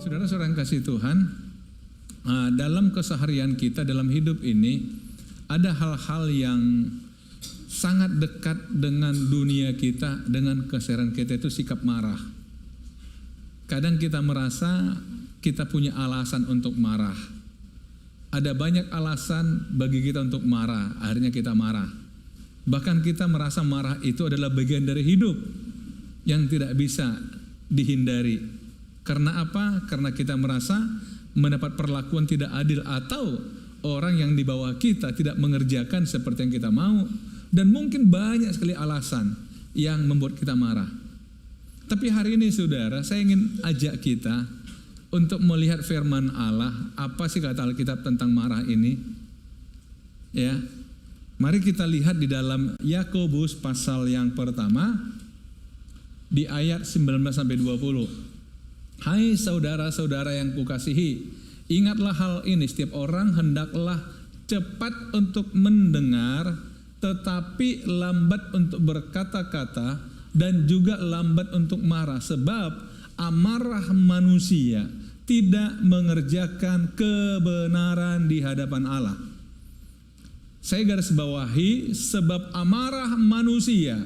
Saudara-saudara yang kasih Tuhan, dalam keseharian kita, dalam hidup ini, ada hal-hal yang sangat dekat dengan dunia kita, dengan keseharian kita, itu sikap marah. Kadang kita merasa kita punya alasan untuk marah. Ada banyak alasan bagi kita untuk marah, akhirnya kita marah. Bahkan kita merasa marah itu adalah bagian dari hidup yang tidak bisa dihindari. Karena apa? Karena kita merasa mendapat perlakuan tidak adil, atau orang yang di bawah kita tidak mengerjakan seperti yang kita mau. Dan mungkin banyak sekali alasan yang membuat kita marah. Tapi hari ini saudara, saya ingin ajak kita untuk melihat firman Allah. Apa sih kata Alkitab tentang marah ini? Ya, mari kita lihat di dalam Yakobus pasal yang pertama, di ayat 19-20. Hai saudara-saudara yang kukasihi, ingatlah hal ini, setiap orang hendaklah cepat untuk mendengar, tetapi lambat untuk berkata-kata, dan juga lambat untuk marah, sebab amarah manusia tidak mengerjakan kebenaran di hadapan Allah. Saya garis bawahi, sebab amarah manusia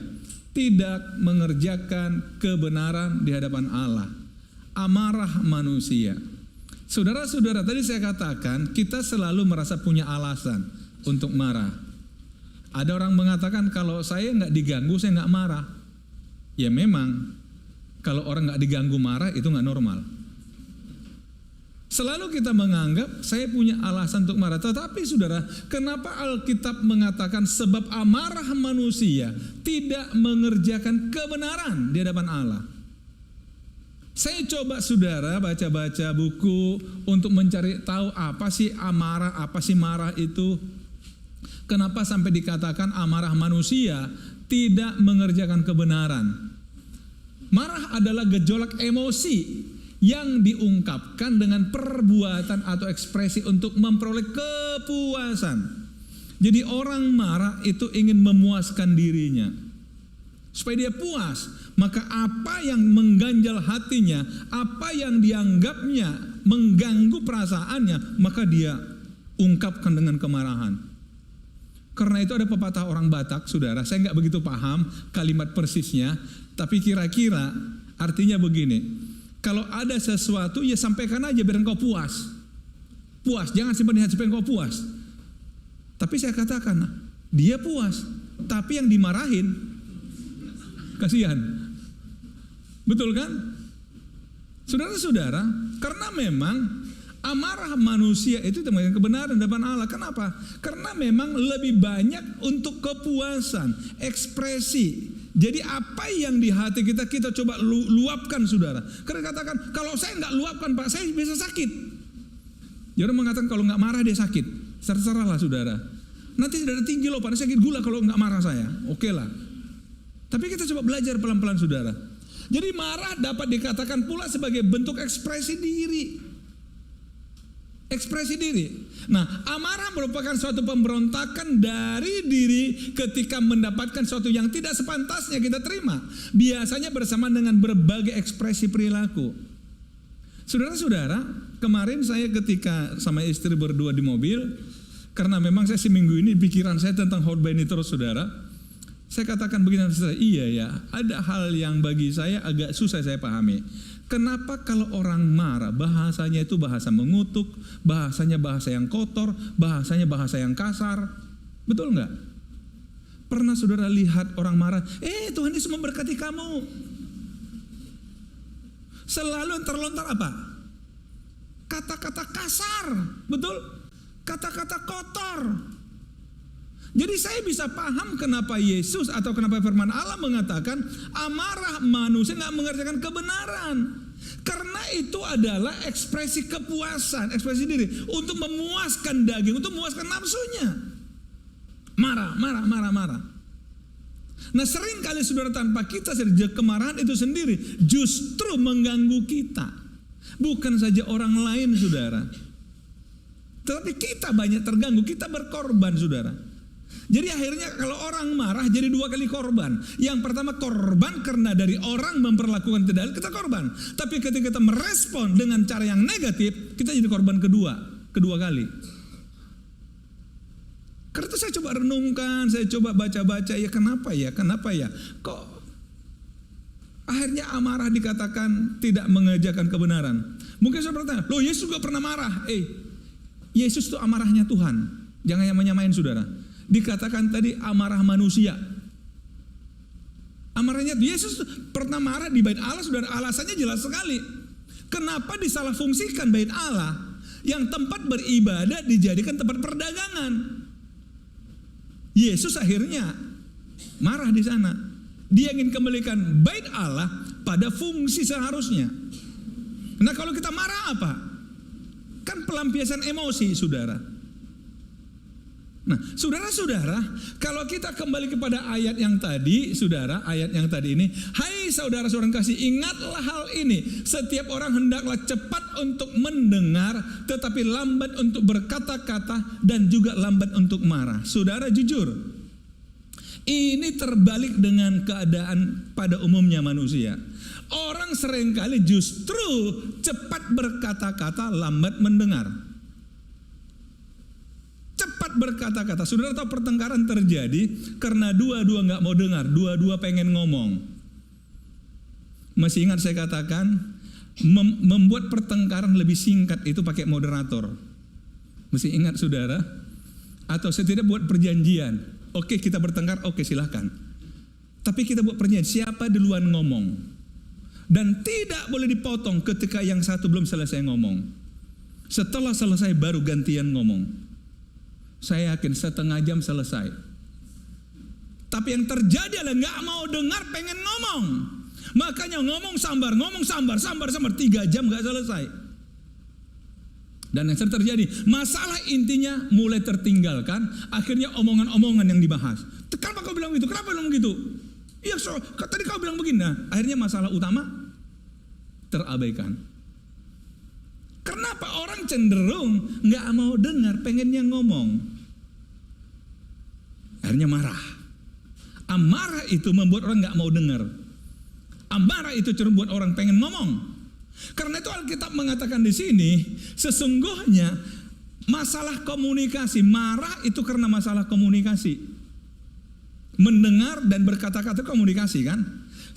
tidak mengerjakan kebenaran di hadapan Allah. Amarah manusia. Saudara-saudara, tadi saya katakan kita selalu merasa punya alasan untuk marah. Ada orang mengatakan kalau saya nggak diganggu saya nggak marah. Ya memang, kalau orang nggak diganggu marah itu nggak normal. Selalu kita menganggap saya punya alasan untuk marah. Tetapi saudara, kenapa Alkitab mengatakan sebab amarah manusia tidak mengerjakan kebenaran di hadapan Allah? Saya coba saudara baca-baca buku untuk mencari tahu apa sih amarah, apa sih marah itu. Kenapa sampai dikatakan amarah manusia tidak mengerjakan kebenaran? Marah adalah gejolak emosi yang diungkapkan dengan perbuatan atau ekspresi untuk memperoleh kepuasan. Jadi orang marah itu ingin memuaskan dirinya supaya dia puas. Maka apa yang mengganjal hatinya, apa yang dianggapnya mengganggu perasaannya, maka dia ungkapkan dengan kemarahan. Karena itu ada pepatah orang Batak, saudara, saya nggak begitu paham kalimat persisnya, tapi kira-kira artinya begini: kalau ada sesuatu ya sampaikan aja biar engkau puas. Puas, jangan simpan di hati supaya engkau puas. Tapi saya katakan, dia puas, tapi yang dimarahin kasihan. Betul kan? Saudara-saudara, karena memang amarah manusia itu teman kebenaran di hadapan Allah. Kenapa? Karena memang lebih banyak untuk kepuasan, ekspresi. Jadi apa yang di hati kita, kita coba luapkan saudara. Karena katakan, kalau saya nggak luapkan Pak, saya bisa sakit. Jadi orang mengatakan kalau nggak marah dia sakit. Terserahlah saudara. Nanti darah tinggi loh Pak, sakit gula kalau nggak marah saya. Oke lah. Tapi kita coba belajar pelan-pelan saudara. Jadi marah dapat dikatakan pula sebagai bentuk ekspresi diri. Ekspresi diri. Nah, amarah merupakan suatu pemberontakan dari diri ketika mendapatkan sesuatu yang tidak sepantasnya kita terima. Biasanya bersamaan dengan berbagai ekspresi perilaku. Saudara-saudara, kemarin saya ketika sama istri berdua di mobil, karena memang saya seminggu ini pikiran saya tentang khotbah ini terus saudara. Saya katakan begini, iya ya, ada hal yang bagi saya agak susah saya pahami. Kenapa kalau orang marah, bahasanya itu bahasa mengutuk, bahasanya bahasa yang kotor, bahasanya bahasa yang kasar. Betul nggak? Pernah saudara lihat orang marah, Tuhan Yesus memberkati kamu. Selalu yang terlontar apa? Kata-kata kasar, betul? Kata-kata kotor. Jadi saya bisa paham kenapa Yesus atau kenapa firman Allah mengatakan amarah manusia nggak mengerjakan kebenaran. Karena itu adalah ekspresi kepuasan, ekspresi diri untuk memuaskan daging, untuk memuaskan nafsunya. Marah. Nah sering kali saudara tanpa kita sadar kemarahan itu sendiri justru mengganggu kita. Bukan saja orang lain saudara, tetapi kita banyak terganggu, kita berkorban saudara. Jadi akhirnya kalau orang marah jadi 2 kali korban. Yang pertama korban karena dari orang memperlakukan tidak adil, kita korban. Tapi ketika kita merespon dengan cara yang negatif, kita jadi korban kedua kali. Karena itu saya coba renungkan, saya coba baca-baca, ya kenapa ya? Kok akhirnya amarah dikatakan tidak mengerjakan kebenaran? Mungkin saya bertanya, loh Yesus juga pernah marah. Yesus itu amarahnya Tuhan. Jangan yang menyamain saudara. Dikatakan tadi amarah manusia. Amarahnya Yesus pernah marah di bait Allah, saudara. Alasannya jelas sekali. Kenapa disalahfungsikan bait Allah yang tempat beribadah dijadikan tempat perdagangan? Yesus akhirnya marah di sana. Dia ingin kembalikan bait Allah pada fungsi seharusnya. Nah kalau kita marah apa? Kan pelampiasan emosi, saudara. Nah, saudara-saudara, kalau kita kembali kepada ayat yang tadi, saudara, ayat yang tadi ini, hai saudara-saudara kasih, ingatlah hal ini, setiap orang hendaklah cepat untuk mendengar, tetapi lambat untuk berkata-kata dan juga lambat untuk marah. Saudara jujur, ini terbalik dengan keadaan pada umumnya manusia. Orang seringkali justru cepat berkata-kata, lambat mendengar. Cepat berkata-kata. Saudara tahu pertengkaran terjadi karena dua-dua nggak mau dengar, dua-dua pengen ngomong. Masih ingat saya katakan, membuat pertengkaran lebih singkat itu pakai moderator. Masih ingat saudara? Atau setidaknya buat perjanjian. Oke kita bertengkar, oke silahkan. Tapi kita buat perjanjian, siapa duluan ngomong. Dan tidak boleh dipotong ketika yang satu belum selesai ngomong. Setelah selesai baru gantian ngomong. Saya yakin setengah jam selesai. Tapi yang terjadi adalah nggak mau dengar, pengen ngomong. Makanya ngomong sambar, 3 jam nggak selesai. Dan yang terjadi, masalah intinya mulai tertinggalkan. Akhirnya omongan-omongan yang dibahas. Kenapa kau bilang begitu? Kenapa bilang begitu? Iya, tadi kau bilang begini. Nah, akhirnya masalah utama terabaikan. Kenapa orang cenderung nggak mau dengar, pengennya ngomong? Akhirnya marah. Amarah itu membuat orang nggak mau dengar. Amarah itu cenderung buat orang pengen ngomong. Karena itu Alkitab mengatakan di sini, sesungguhnya masalah komunikasi, marah itu karena masalah komunikasi. Mendengar dan berkata-kata komunikasi kan?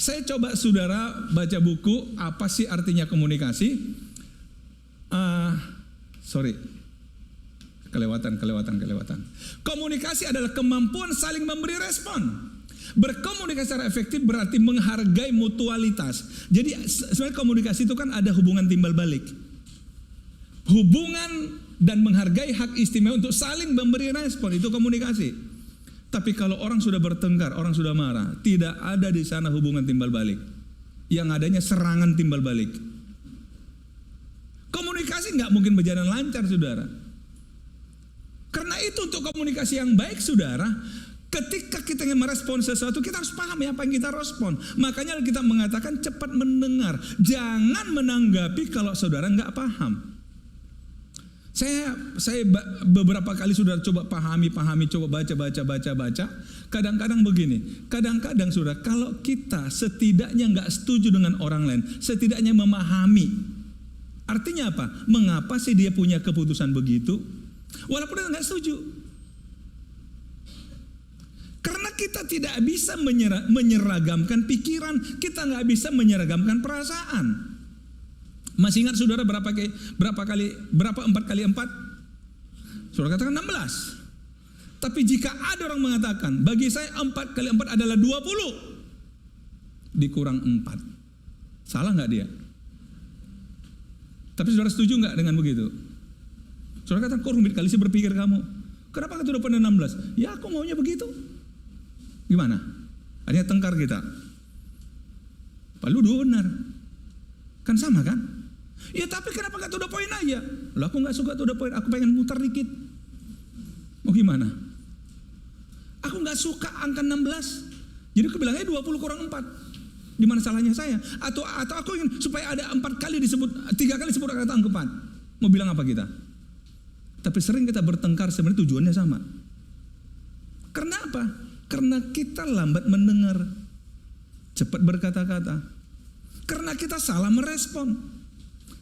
Saya coba saudara baca buku apa sih artinya komunikasi? Kelewatan. Komunikasi adalah kemampuan saling memberi respon. Berkomunikasi secara efektif berarti menghargai mutualitas. Jadi sebenarnya komunikasi itu kan ada hubungan timbal balik. Hubungan dan menghargai hak istimewa untuk saling memberi respon, itu komunikasi. Tapi kalau orang sudah bertengkar, orang sudah marah, tidak ada di sana hubungan timbal balik. Yang adanya serangan timbal balik. Komunikasi nggak mungkin berjalan lancar, saudara. Karena itu untuk komunikasi yang baik, saudara, ketika kita ingin merespon sesuatu, kita harus paham apa yang kita respon. Makanya kita mengatakan cepat mendengar, jangan menanggapi kalau saudara nggak paham. Saya beberapa kali sudah coba pahami, coba baca. Kadang-kadang begini, kadang-kadang saudara, kalau kita setidaknya nggak setuju dengan orang lain, setidaknya memahami. Artinya apa? Mengapa sih dia punya keputusan begitu? Walaupun dia nggak setuju. Karena kita tidak bisa menyeragamkan pikiran, kita nggak bisa menyeragamkan perasaan. Masih ingat saudara berapa 4 kali 4? Saudara katakan 16. Tapi jika ada orang mengatakan, bagi saya 4 kali 4 adalah 20. Dikurang 4. Salah nggak dia? Tapi saudara setuju nggak dengan begitu? Saudara katakan, kok rumit kali sih berpikir kamu? Kenapa kata udah pada 16? Ya aku maunya begitu. Gimana? Akhirnya tengkar kita. Lalu dua benar. Kan sama kan? Ya tapi kenapa gak to the point aja? Lah aku gak suka to the point, aku pengen muter dikit. Mau gimana? Aku gak suka angka 16. Jadi aku bilangnya 20 kurang 4. Di mana salahnya saya? Atau aku ingin supaya ada 4 kali disebut, 3 kali disebut kata angka 4. Mau bilang apa kita? Tapi sering kita bertengkar sebenarnya tujuannya sama. Karena apa? Karena kita lambat mendengar, cepat berkata-kata. Karena kita salah merespon.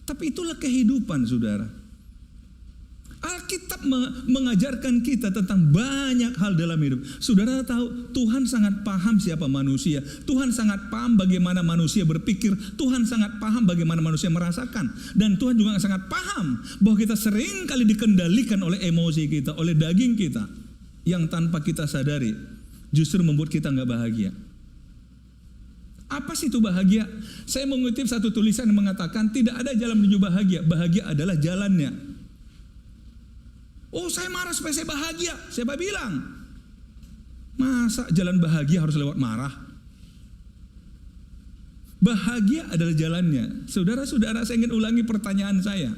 Tapi itulah kehidupan, saudara. Alkitab mengajarkan kita tentang banyak hal dalam hidup. Saudara tahu, Tuhan sangat paham siapa manusia. Tuhan sangat paham bagaimana manusia berpikir. Tuhan sangat paham bagaimana manusia merasakan. Dan Tuhan juga sangat paham bahwa kita sering kali dikendalikan oleh emosi kita, oleh daging kita, yang tanpa kita sadari justru membuat kita nggak bahagia. Apa sih itu bahagia? Saya mengutip satu tulisan yang mengatakan tidak ada jalan menuju bahagia. Bahagia adalah jalannya. Oh, saya marah supaya saya bahagia. Siapa bilang? Masa jalan bahagia harus lewat marah? Bahagia adalah jalannya. Saudara-saudara, saya ingin ulangi pertanyaan saya.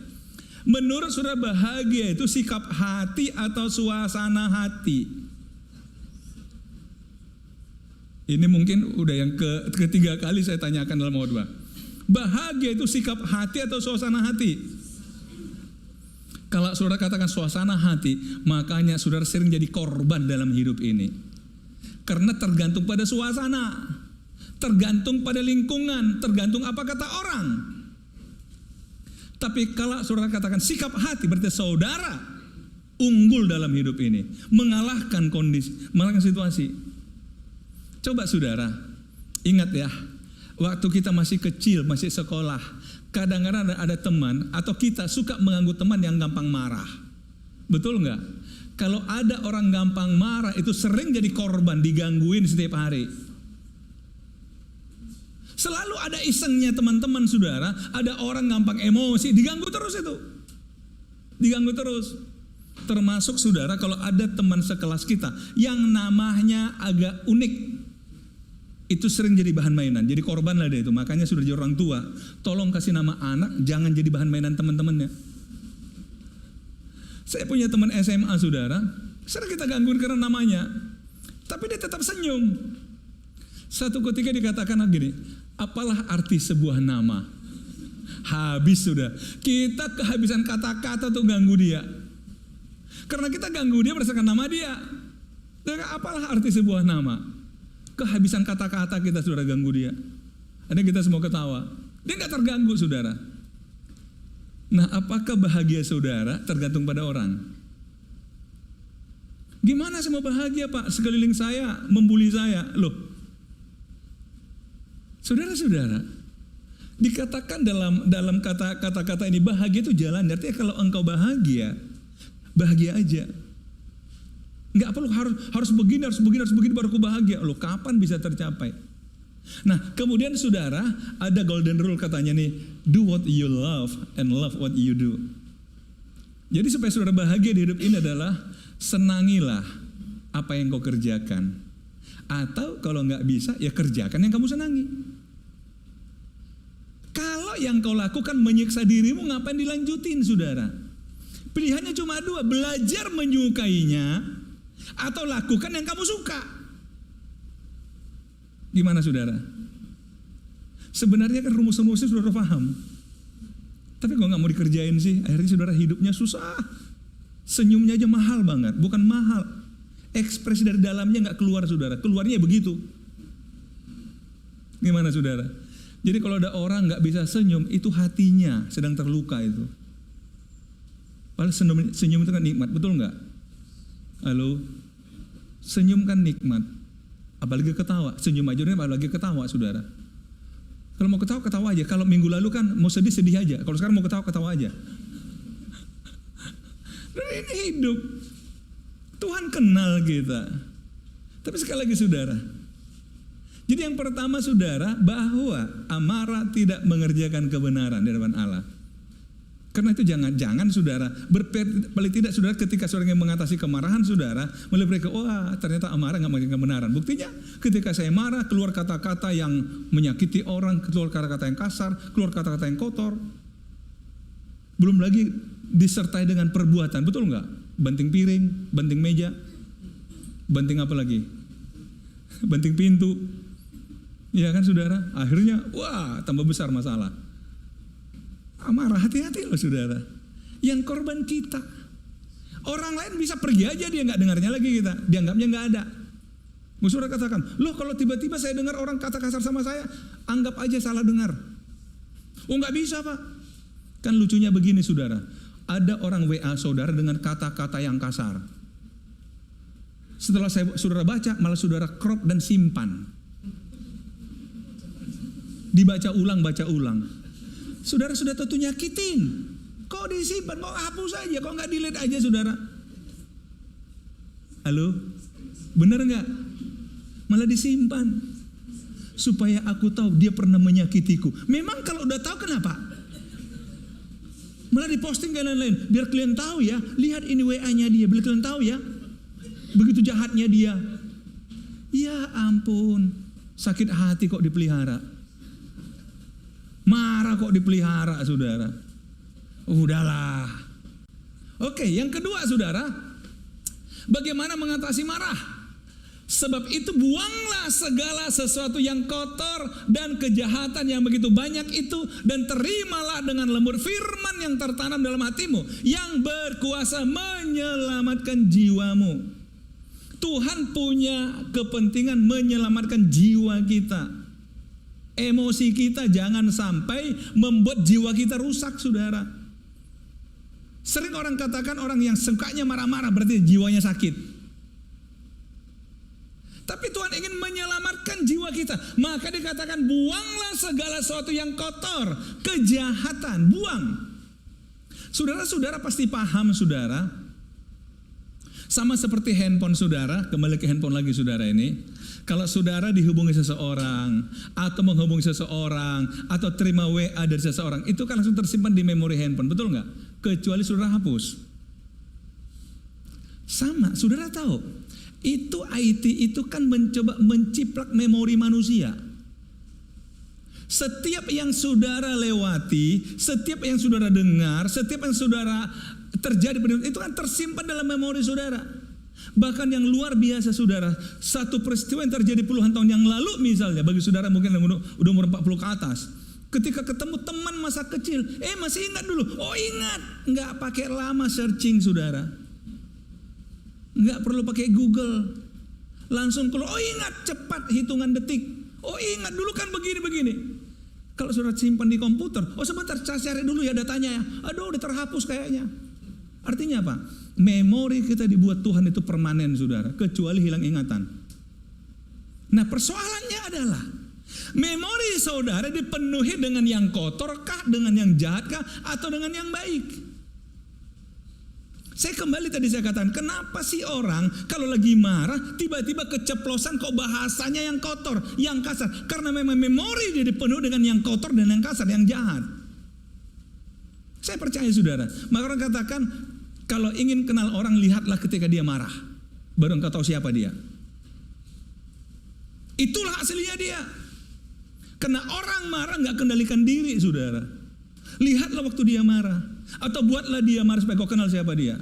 Menurut saudara, bahagia itu sikap hati atau suasana hati? Ini mungkin udah yang ketiga kali saya tanyakan dalam khotbah. Bahagia itu sikap hati atau suasana hati? Kalau saudara katakan suasana hati, makanya saudara sering jadi korban dalam hidup ini. Karena tergantung pada suasana, tergantung pada lingkungan, tergantung apa kata orang. Tapi kalau saudara katakan sikap hati, berarti saudara unggul dalam hidup ini, mengalahkan kondisi, mengalahkan situasi. Coba saudara, ingat ya, waktu kita masih kecil, masih sekolah, kadang-kadang ada teman atau kita suka mengganggu teman yang gampang marah. Betul nggak? Kalau ada orang gampang marah itu sering jadi korban, digangguin setiap hari. Selalu ada isengnya teman-teman saudara, ada orang gampang emosi, diganggu terus itu. Diganggu terus. Termasuk saudara kalau ada teman sekelas kita yang namanya agak unik, itu sering jadi bahan mainan, jadi korban lah dia itu. Makanya sudah jadi orang tua, tolong kasih nama anak, jangan jadi bahan mainan teman-temannya. Saya punya teman SMA saudara, sering kita gangguin karena namanya, tapi dia tetap senyum. Satu ketika dikatakan gini, apalah arti sebuah nama? Habis sudah, kita kehabisan kata-kata tuh ganggu dia. Karena kita ganggu dia berdasarkan nama dia. Apalah arti sebuah nama? Kehabisan kata-kata kita saudara ganggu dia. Ada kita semua ketawa. Dia nggak terganggu saudara. Nah, apakah bahagia saudara tergantung pada orang? Gimana saya mau bahagia Pak? Sekeliling saya membuli saya. Loh, saudara-saudara, dikatakan dalam kata-kata ini bahagia itu jalan. Artinya kalau engkau bahagia, bahagia aja. Nggak perlu harus begini baru aku bahagia. Loh, kapan bisa tercapai? Nah, kemudian saudara, ada golden rule katanya nih, do what you love and love what you do. Jadi supaya saudara bahagia di hidup ini adalah senangilah apa yang kau kerjakan. Atau kalau nggak bisa, ya kerjakan yang kamu senangi. Kalau yang kau lakukan menyiksa dirimu, ngapain dilanjutin saudara? Pilihannya cuma dua, belajar menyukainya atau lakukan yang kamu suka. Gimana saudara? Sebenarnya kan rumus-rumusnya saudara paham. Tapi kalau nggak mau dikerjain sih, akhirnya saudara hidupnya susah. Senyumnya aja mahal banget, bukan mahal. Ekspresi dari dalamnya nggak keluar saudara, keluarnya begitu. Gimana saudara? Jadi kalau ada orang nggak bisa senyum, itu hatinya sedang terluka itu. Padahal senyum itu kan nikmat, betul nggak? Halo, senyum kan nikmat, apalagi ketawa. Senyum aja, apalagi ketawa, saudara. Kalau mau ketawa, ketawa aja. Kalau minggu lalu kan mau sedih, sedih aja. Kalau sekarang mau ketawa, ketawa aja. Dan ini hidup. Tuhan kenal kita. Tapi sekali lagi saudara, jadi yang pertama saudara, bahwa amarah tidak mengerjakan kebenaran di hadapan Allah. Karena itu jangan saudara, paling tidak saudara ketika saudara yang mengatasi kemarahan saudara, mulai berpikir, wah ternyata amarah nggak mengerjakan kebenaran. Buktinya ketika saya marah, keluar kata-kata yang menyakiti orang, keluar kata-kata yang kasar, keluar kata-kata yang kotor. Belum lagi disertai dengan perbuatan, betul nggak? Banting piring, banting meja, banting apa lagi? Banting pintu. Ya kan saudara, akhirnya wah tambah besar masalah. Amarah, hati-hati loh saudara. Yang korban kita. Orang lain bisa pergi aja, dia nggak dengarnya lagi kita, dianggapnya nggak ada. Saudara katakan, loh kalau tiba-tiba saya dengar orang kata kasar sama saya, anggap aja salah dengar. Oh nggak bisa Pak. Kan lucunya begini saudara, ada orang WA saudara dengan kata-kata yang kasar. Setelah saudara baca, malah saudara crop dan simpan. Dibaca ulang, baca ulang. Saudara sudah tentu nyakitin. Kok disimpan, kok hapus aja, kok nggak delete aja saudara? Halo? Bener nggak? Malah disimpan. Supaya aku tahu dia pernah menyakitiku. Memang kalau udah tahu kenapa? Malah diposting ke lain-lain. Biar kalian tahu ya, lihat ini WA-nya dia. Biar kalian tahu ya, begitu jahatnya dia. Ya ampun, sakit hati kok dipelihara. Marah kok dipelihara saudara. Udahlah. Oke, yang kedua saudara, bagaimana mengatasi marah? Sebab itu buanglah segala sesuatu yang kotor dan kejahatan yang begitu banyak itu, dan terimalah dengan lembut firman yang tertanam dalam hatimu, yang berkuasa menyelamatkan jiwamu. Tuhan punya kepentingan menyelamatkan jiwa kita. Emosi kita jangan sampai membuat jiwa kita rusak saudara. Sering orang katakan orang yang sukanya marah-marah berarti jiwanya sakit. Tapi Tuhan ingin menyelamatkan jiwa kita. Maka dikatakan buanglah segala sesuatu yang kotor, kejahatan, buang. Saudara-saudara pasti paham saudara. Sama seperti handphone saudara, kembali ke handphone lagi saudara ini. Kalau saudara dihubungi seseorang, atau menghubungi seseorang, atau terima WA dari seseorang, itu kan langsung tersimpan di memori handphone, betul nggak? Kecuali saudara hapus. Sama, saudara tahu. Itu IT itu kan mencoba menciplak memori manusia. Setiap yang saudara lewati, setiap yang saudara dengar, setiap yang saudara terjadi itu kan tersimpan dalam memori saudara. Bahkan yang luar biasa saudara, satu peristiwa yang terjadi puluhan tahun yang lalu misalnya, bagi saudara mungkin yang udah umur 40 ke atas, ketika ketemu teman masa kecil, masih ingat dulu? Oh ingat, nggak pakai lama searching saudara. Nggak perlu pakai Google, langsung keluar. Oh ingat, cepat hitungan detik. Oh ingat dulu kan begini-begini. Kalau sudah simpan di komputer, oh sebentar saya cari dulu ya datanya ya. Aduh udah terhapus kayaknya. Artinya apa? Memori kita dibuat Tuhan itu permanen saudara, kecuali hilang ingatan. Nah persoalannya adalah memori saudara dipenuhi dengan yang kotor kah, dengan yang jahat kah, atau dengan yang baik? Saya kembali tadi saya katakan, kenapa sih orang kalau lagi marah tiba-tiba keceplosan kok bahasanya yang kotor, yang kasar? Karena memang memori dia dipenuhi dengan yang kotor dan yang kasar, yang jahat. Saya percaya saudara, maka orang katakan kalau ingin kenal orang lihatlah ketika dia marah, baru engkau tahu siapa dia. Itulah aslinya dia. Karena orang marah nggak kendalikan diri saudara. Lihatlah waktu dia marah. Atau buatlah dia marah supaya kau kenal siapa dia.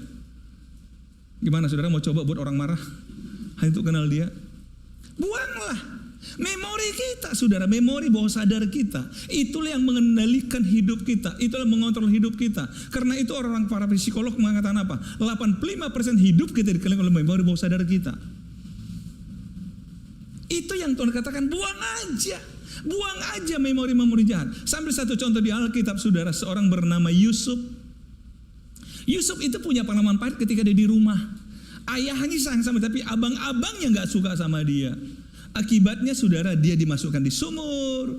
Gimana saudara mau coba buat orang marah hanya untuk kenal dia? Buanglah memori kita saudara, memori bawah sadar kita. Itulah yang mengendalikan hidup kita, itulah yang mengontrol hidup kita. Karena itu orang-orang para psikolog mengatakan apa? 85% hidup kita dikelilingi oleh memori bawah sadar kita. Itu yang Tuhan katakan, buang aja. Buang aja memori-memori jahat. Sambil satu contoh di Alkitab saudara, seorang bernama Yusuf. Yusuf itu punya pengalaman pahit ketika dia di rumah. Ayahnya sayang sama, tapi abang-abangnya gak suka sama dia. Akibatnya saudara, dia dimasukkan di sumur.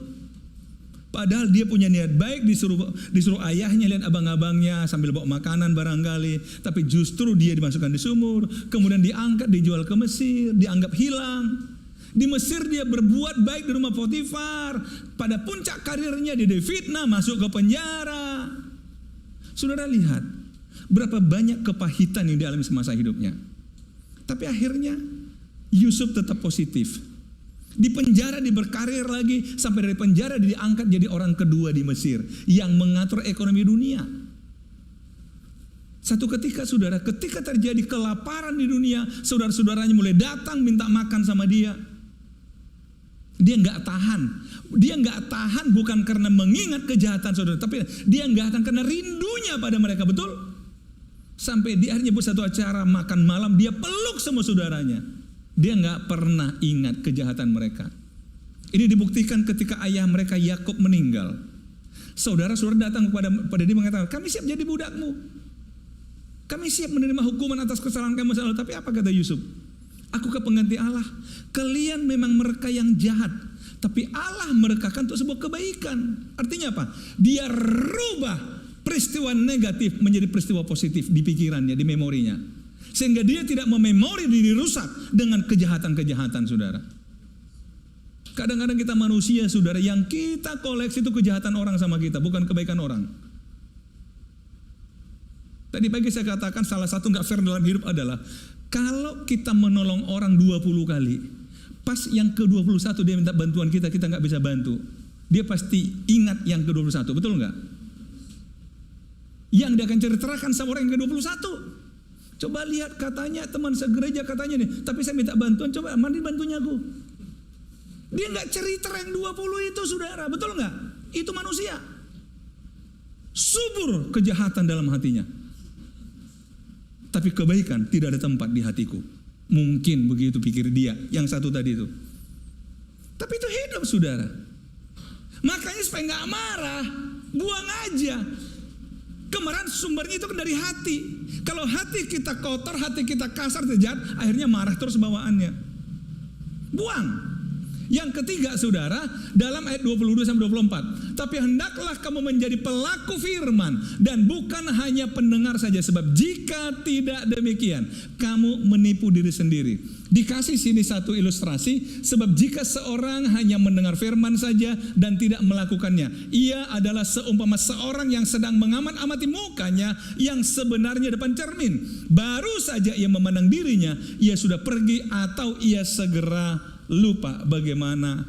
Padahal dia punya niat baik, disuruh ayahnya lihat abang-abangnya sambil bawa makanan barangkali. Tapi justru dia dimasukkan di sumur. Kemudian diangkat, dijual ke Mesir, dianggap hilang. Di Mesir dia berbuat baik di rumah Potifar. Pada puncak karirnya dia difitnah, masuk ke penjara. Saudara lihat berapa banyak kepahitan yang dialami semasa hidupnya. Tapi akhirnya Yusuf tetap positif. Di penjara dia berkarir lagi, sampai dari penjara dia diangkat jadi orang kedua di Mesir yang mengatur ekonomi dunia. Satu ketika saudara, ketika terjadi kelaparan di dunia, saudara-saudaranya mulai datang minta makan sama dia. Dia nggak tahan. Dia nggak tahan bukan karena mengingat kejahatan saudara, tapi dia nggak tahan karena rindunya pada mereka, betul? Sampai dia nyebut satu acara makan malam, dia peluk semua saudaranya. Dia nggak pernah ingat kejahatan mereka. Ini dibuktikan ketika ayah mereka Yakub meninggal. Saudara-saudara datang kepada dia mengatakan, kami siap jadi budakmu. Kami siap menerima hukuman atas kesalahan kami masa lalu. Tapi apa kata Yusuf? Akukah pengganti Allah? Kalian memang mereka yang jahat, tapi Allah merekakan untuk sebuah kebaikan. Artinya apa? Dia rubah peristiwa negatif menjadi peristiwa positif di pikirannya, di memorinya. Sehingga dia tidak mememori diri rusak dengan kejahatan-kejahatan, saudara. Kadang-kadang kita manusia, saudara, yang kita koleksi itu kejahatan orang sama kita, bukan kebaikan orang. Tadi pagi saya katakan salah satu gak fair dalam hidup adalah kalau kita menolong orang 20 kali, pas yang ke-21 dia minta bantuan kita gak bisa bantu. Dia pasti ingat yang ke-21, betul gak? Yang dia akan ceritakan sama orang yang ke-21. Coba lihat, katanya teman segereja katanya nih, tapi saya minta bantuan, coba mana bantunya aku? Dia gak cerita yang 20 itu, saudara, betul gak? Itu manusia. Subur kejahatan dalam hatinya. Tapi kebaikan tidak ada tempat di hatiku. Mungkin begitu pikir dia, yang satu tadi itu. Tapi itu hidup, saudara. Makanya supaya gak marah, buang aja. Kemarahan sumbernya itu kan dari hati. Kalau hati kita kotor, hati kita kasar, jahat, akhirnya marah terus bawaannya. Buang. Yang ketiga, saudara, dalam ayat 22-24. Tapi hendaklah kamu menjadi pelaku firman dan bukan hanya pendengar saja. Sebab jika tidak demikian, kamu menipu diri sendiri. Dikasih sini satu ilustrasi. Sebab jika seorang hanya mendengar firman saja dan tidak melakukannya, ia adalah seumpama seorang yang sedang mengamat-amati mukanya yang sebenarnya depan cermin. Baru saja ia memandang dirinya, ia sudah pergi atau ia segera lupa bagaimana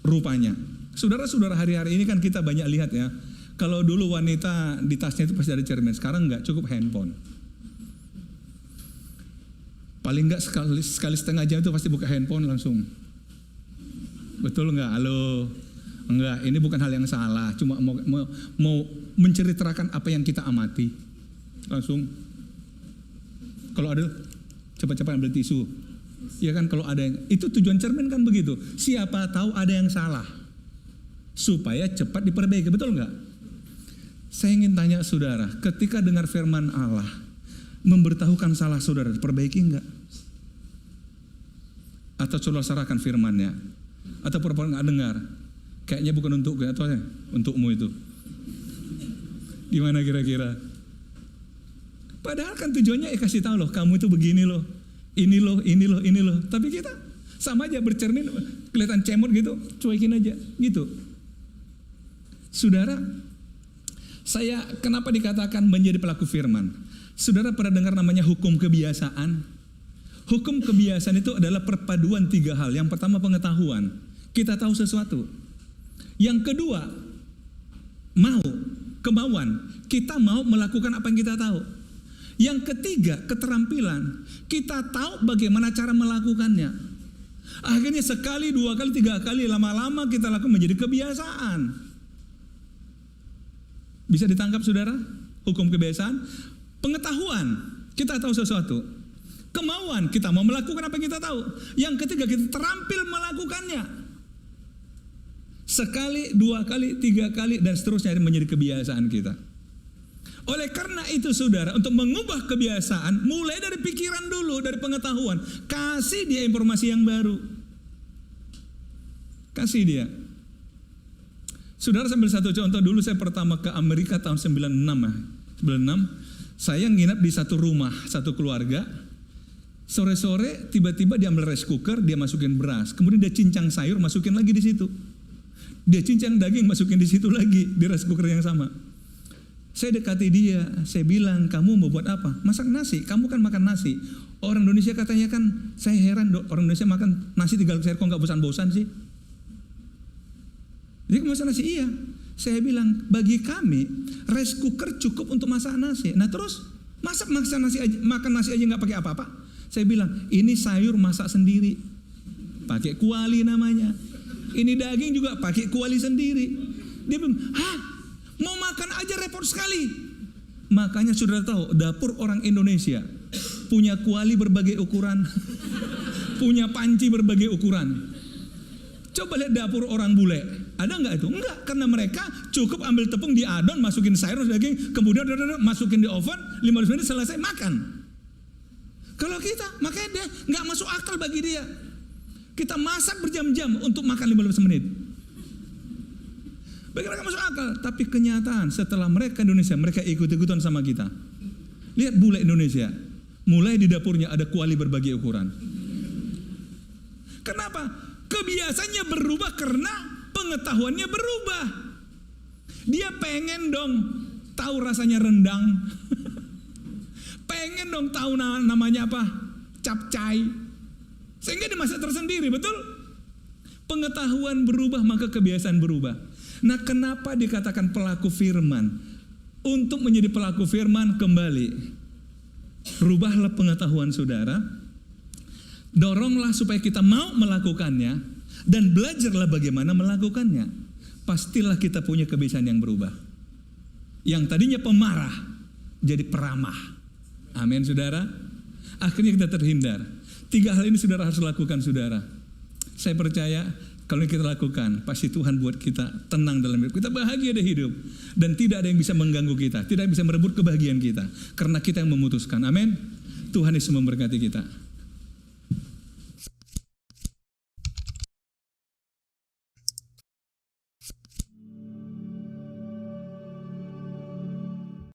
rupanya. Saudara-saudara, hari-hari ini kan kita banyak lihat ya. Kalau dulu wanita di tasnya itu pasti ada cermin, sekarang enggak, cukup handphone. Paling enggak sekali setengah jam itu pasti buka handphone langsung. Betul enggak? Halo? Enggak, ini bukan hal yang salah, cuma mau menceritakan apa yang kita amati. Langsung. Kalau ada, cepat-cepat ambil tisu. Ya kan, kalau ada yang, itu tujuan cermin kan begitu. Siapa tahu ada yang salah, supaya cepat diperbaiki, betul nggak? Saya ingin tanya saudara, ketika dengar firman Allah, memberitahukan salah saudara, perbaiki nggak? Atau saudara serahkan firmannya? Atau pura-pura nggak dengar? Kayaknya bukan untuk gue, atau untukmu itu. Gimana kira-kira? Padahal kan tujuannya kasih tahu loh, kamu itu begini loh. Ini loh. Tapi kita sama aja bercermin, kelihatan cemot gitu, cuekin aja gitu. Saudara, saya kenapa dikatakan menjadi pelaku firman? Saudara pernah dengar namanya hukum kebiasaan? Hukum kebiasaan itu adalah perpaduan 3 hal. Yang pertama pengetahuan, kita tahu sesuatu. Yang kedua, kemauan, kita mau melakukan apa yang kita tahu. Yang ketiga, keterampilan. Kita tahu bagaimana cara melakukannya. Akhirnya sekali, 2 kali, 3 kali, lama-lama kita lakukan menjadi kebiasaan. Bisa ditangkap saudara? Hukum kebiasaan. Pengetahuan, kita tahu sesuatu. Kemauan, kita mau melakukan apa yang kita tahu. Yang ketiga, kita terampil melakukannya. Sekali, 2 kali, 3 kali, dan seterusnya menjadi kebiasaan kita. Oleh karena itu saudara, untuk mengubah kebiasaan, mulai dari pikiran dulu, dari pengetahuan. Kasih dia informasi yang baru. Kasih dia. Saudara, sambil satu contoh, dulu saya pertama ke Amerika tahun 96. Saya nginap di satu rumah, satu keluarga. Sore-sore tiba-tiba dia ambil rice cooker, dia masukin beras. Kemudian dia cincang sayur, masukin lagi di situ. Dia cincang daging, masukin di situ lagi, di rice cooker yang sama. Saya dekati dia, saya bilang, kamu mau buat apa? Masak nasi, kamu kan makan nasi. Orang Indonesia katanya kan, saya heran orang Indonesia makan nasi 3 kali sehari, kok gak bosan-bosan sih? Jadi masak nasi, iya. Saya bilang, bagi kami, rice cooker cukup untuk masak nasi. Nah terus, makan nasi aja gak pakai apa-apa? Saya bilang, ini sayur masak sendiri. Pakai kuali namanya. Ini daging juga pakai kuali sendiri. Dia bilang, hah? Mau makan aja repot sekali. Makanya saudara tahu, dapur orang Indonesia punya kuali berbagai ukuran, punya panci berbagai ukuran. Coba lihat dapur orang bule, ada nggak itu? Enggak, karena mereka cukup ambil tepung, diadon, masukin sayur, daging, kemudian masukin di oven, 15 menit selesai makan. Kalau kita, makanya dia nggak masuk akal bagi dia. Kita masak berjam-jam untuk makan 15 menit. Bagi mereka masuk akal, tapi kenyataan setelah mereka Indonesia, mereka ikut-ikutan sama kita. Lihat bule Indonesia, mulai di dapurnya ada kuali berbagai ukuran. Kenapa? Kebiasaannya berubah karena pengetahuannya berubah. Dia pengen dong tahu rasanya rendang. Pengen dong tahu namanya apa? Capcay. Sehingga dia masih tersendiri, betul? Pengetahuan berubah, maka kebiasaan berubah. Nah, kenapa dikatakan pelaku firman? Untuk menjadi pelaku firman, kembali, rubahlah pengetahuan saudara. Doronglah supaya kita mau melakukannya dan belajarlah bagaimana melakukannya. Pastilah kita punya kebiasaan yang berubah. Yang tadinya pemarah jadi peramah. Amin, saudara. Akhirnya kita terhindar. 3 hal ini saudara harus lakukan, saudara. Saya percaya kalau kita lakukan, pasti Tuhan buat kita tenang dalam hidup. Kita bahagia di hidup dan tidak ada yang bisa mengganggu kita, tidak bisa merebut kebahagiaan kita karena kita yang memutuskan. Amin. Tuhan Yesus memberkati kita.